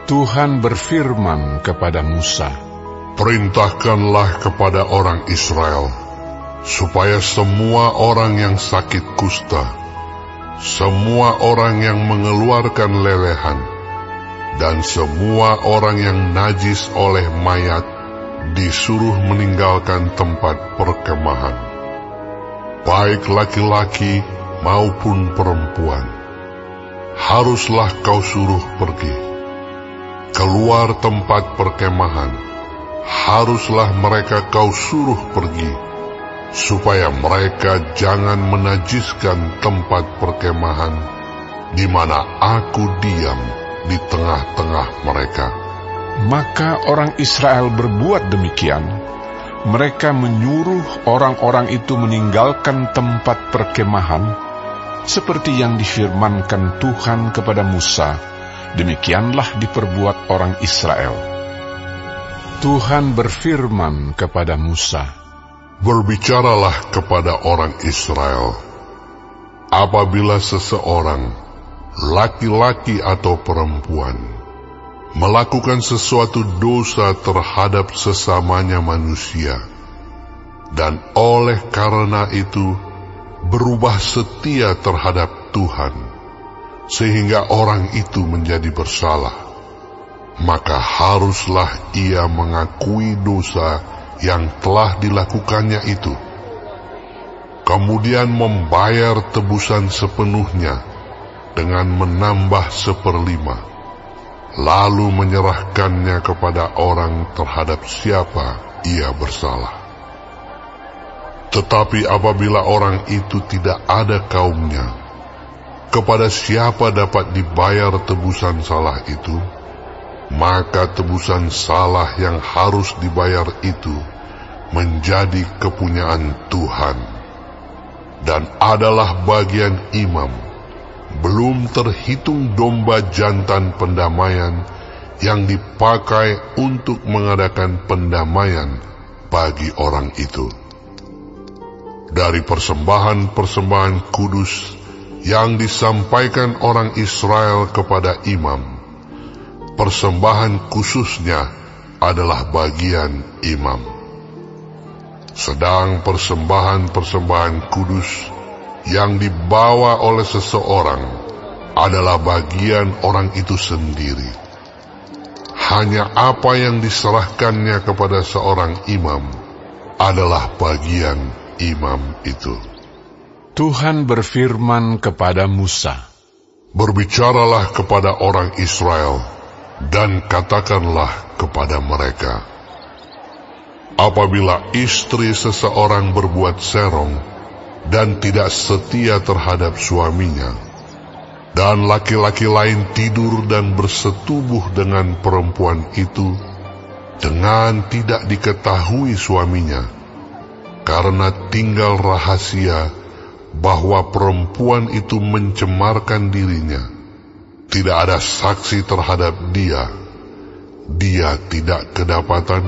Tuhan berfirman kepada Musa, "Perintahkanlah kepada orang Israel, supaya semua orang yang sakit kusta, semua orang yang mengeluarkan lelehan, dan semua orang yang najis oleh mayat disuruh meninggalkan tempat perkemahan, baik laki-laki maupun perempuan. Haruslah kau suruh pergi. Keluar tempat perkemahan, haruslah mereka kau suruh pergi, supaya mereka jangan menajiskan tempat perkemahan di mana aku diam di tengah-tengah mereka." Maka orang Israel berbuat demikian. Mereka menyuruh orang-orang itu meninggalkan tempat perkemahan, seperti yang difirmankan Tuhan kepada Musa. Demikianlah diperbuat orang Israel. Tuhan berfirman kepada Musa, "Berbicaralah kepada orang Israel, apabila seseorang, laki-laki atau perempuan, melakukan sesuatu dosa terhadap sesamanya manusia, dan oleh karena itu berubah setia terhadap Tuhan, sehingga orang itu menjadi bersalah, maka haruslah ia mengakui dosa yang telah dilakukannya itu, kemudian membayar tebusan sepenuhnya dengan menambah 1/5, lalu menyerahkannya kepada orang terhadap siapa ia bersalah. Tetapi apabila orang itu tidak ada kaumnya, kepada siapa dapat dibayar tebusan salah itu, maka tebusan salah yang harus dibayar itu menjadi kepunyaan Tuhan, dan adalah bagian imam, belum terhitung domba jantan pendamaian yang dipakai untuk mengadakan pendamaian bagi orang itu. Dari persembahan-persembahan kudus yang disampaikan orang Israel kepada imam, persembahan khususnya adalah bagian imam. Sedang persembahan-persembahan kudus yang dibawa oleh seseorang adalah bagian orang itu sendiri. Hanya apa yang diserahkannya kepada seorang imam adalah bagian imam itu." Tuhan berfirman kepada Musa, "Berbicaralah kepada orang Israel, dan katakanlah kepada mereka, apabila istri seseorang berbuat serong dan tidak setia terhadap suaminya, dan laki-laki lain tidur dan bersetubuh dengan perempuan itu dengan tidak diketahui suaminya, karena tinggal rahasia bahwa perempuan itu mencemarkan dirinya, tidak ada saksi terhadap dia, dia tidak kedapatan.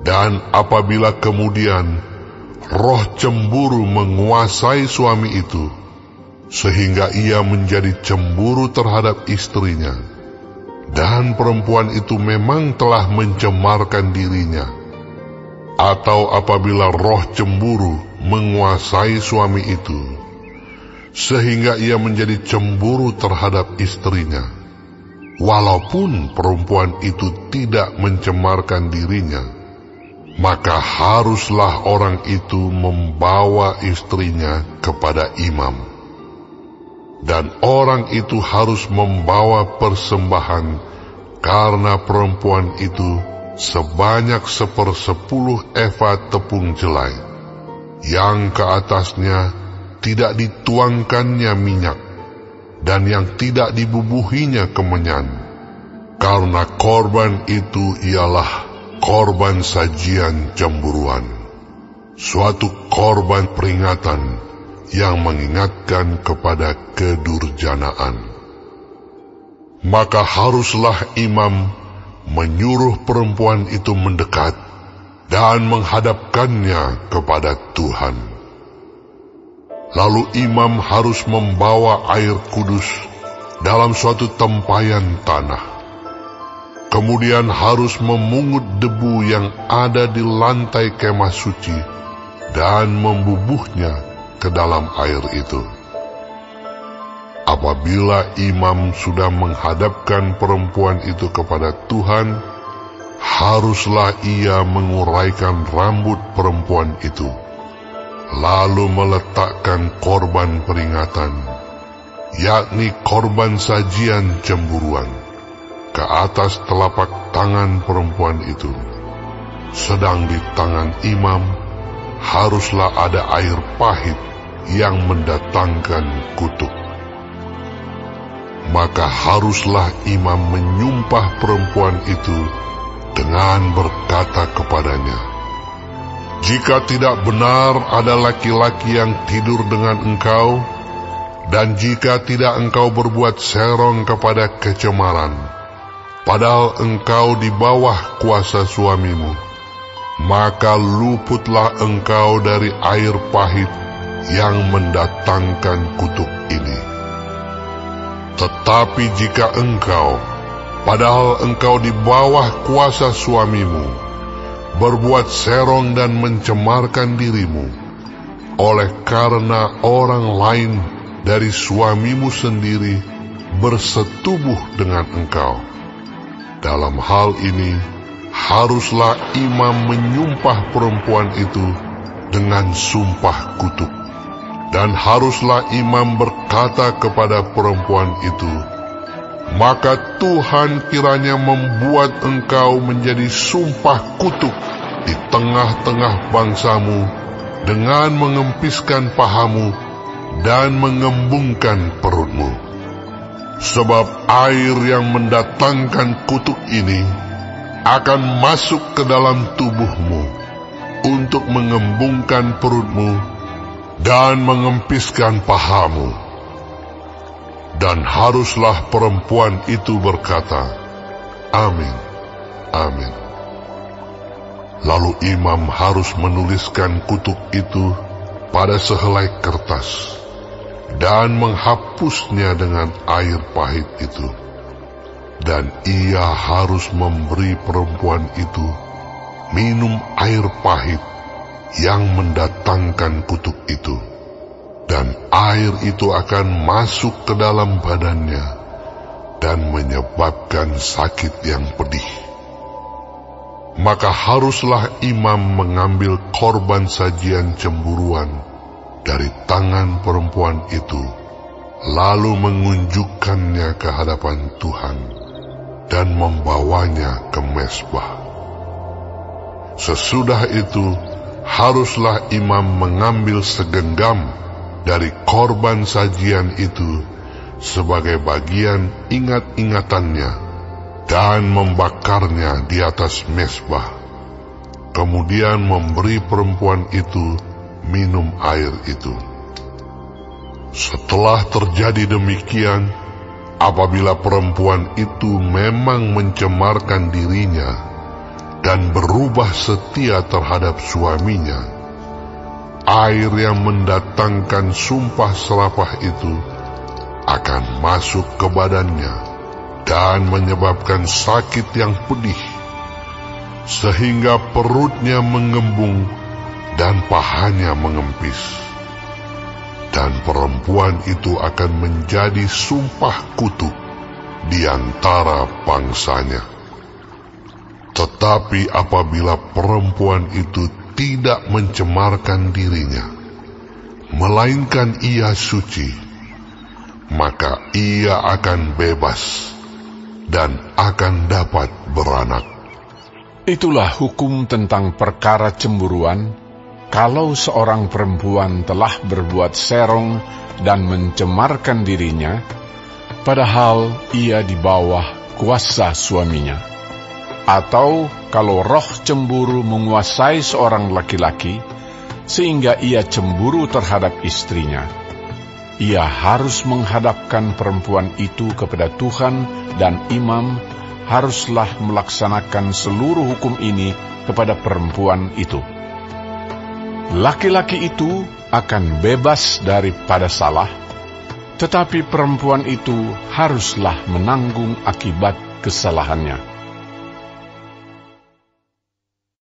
Dan apabila kemudian roh cemburu menguasai suami itu, sehingga ia menjadi cemburu terhadap istrinya, dan perempuan itu memang telah mencemarkan dirinya, atau apabila roh cemburu menguasai suami itu, sehingga ia menjadi cemburu terhadap istrinya, walaupun perempuan itu tidak mencemarkan dirinya, maka haruslah orang itu membawa istrinya kepada imam, dan orang itu harus membawa persembahan karena perempuan itu sebanyak 1/10 eva tepung jelai, yang ke atasnya tidak dituangkannya minyak, dan yang tidak dibubuhinya kemenyan, karena korban itu ialah korban sajian cemburuan, suatu korban peringatan yang mengingatkan kepada kedurjanaan. Maka haruslah imam menyuruh perempuan itu mendekat dan menghadapkannya kepada Tuhan. Lalu imam harus membawa air kudus dalam suatu tempayan tanah, kemudian harus memungut debu yang ada di lantai kemah suci dan membubuhnya ke dalam air itu. Apabila imam sudah menghadapkan perempuan itu kepada Tuhan, haruslah ia menguraikan rambut perempuan itu, lalu meletakkan korban peringatan, yakni korban sajian cemburuan, ke atas telapak tangan perempuan itu. Sedang di tangan imam haruslah ada air pahit yang mendatangkan kutuk. Maka haruslah imam menyumpah perempuan itu dengan berkata kepadanya, "Jika tidak benar ada laki-laki yang tidur dengan engkau, dan jika tidak engkau berbuat serong kepada kecemaran, padahal engkau di bawah kuasa suamimu, maka luputlah engkau dari air pahit yang mendatangkan kutuk ini. Tetapi jika engkau, padahal engkau di bawah kuasa suamimu, berbuat serong dan mencemarkan dirimu, oleh karena orang lain dari suamimu sendiri bersetubuh dengan engkau, dalam hal ini haruslah imam menyumpah perempuan itu dengan sumpah kutuk. Dan haruslah imam berkata kepada perempuan itu, maka Tuhan kiranya membuat engkau menjadi sumpah kutuk di tengah-tengah bangsamu dengan mengempiskan pahamu dan mengembungkan perutmu. Sebab air yang mendatangkan kutuk ini akan masuk ke dalam tubuhmu untuk mengembungkan perutmu dan mengempiskan pahamu. Dan haruslah perempuan itu berkata, Amin, Amin. Lalu imam harus menuliskan kutuk itu pada sehelai kertas dan menghapusnya dengan air pahit itu. Dan ia harus memberi perempuan itu minum air pahit yang mendatangkan kutuk itu, dan air itu akan masuk ke dalam badannya dan menyebabkan sakit yang pedih. Maka haruslah imam mengambil korban sajian cemburuan dari tangan perempuan itu, lalu mengunjukkannya ke hadapan Tuhan dan membawanya ke mezbah. Sesudah itu haruslah imam mengambil segenggam dari korban sajian itu sebagai bagian ingat-ingatannya dan membakarnya di atas mezbah. Kemudian memberi perempuan itu minum air itu. Setelah terjadi demikian, apabila perempuan itu memang mencemarkan dirinya dan berubah setia terhadap suaminya, air yang mendatangkan sumpah serapah itu akan masuk ke badannya dan menyebabkan sakit yang pedih, sehingga perutnya mengembung dan pahanya mengempis. Dan perempuan itu akan menjadi sumpah kutuk di antara bangsanya. Tetapi apabila perempuan itu tidak mencemarkan dirinya, melainkan ia suci, maka ia akan bebas dan akan dapat beranak. Itulah hukum tentang perkara cemburuan, kalau seorang perempuan telah berbuat serong dan mencemarkan dirinya, padahal ia di bawah kuasa suaminya. Atau kalau roh cemburu menguasai seorang laki-laki, sehingga ia cemburu terhadap istrinya, ia harus menghadapkan perempuan itu kepada Tuhan, dan imam haruslah melaksanakan seluruh hukum ini kepada perempuan itu. Laki-laki itu akan bebas daripada salah, tetapi perempuan itu haruslah menanggung akibat kesalahannya.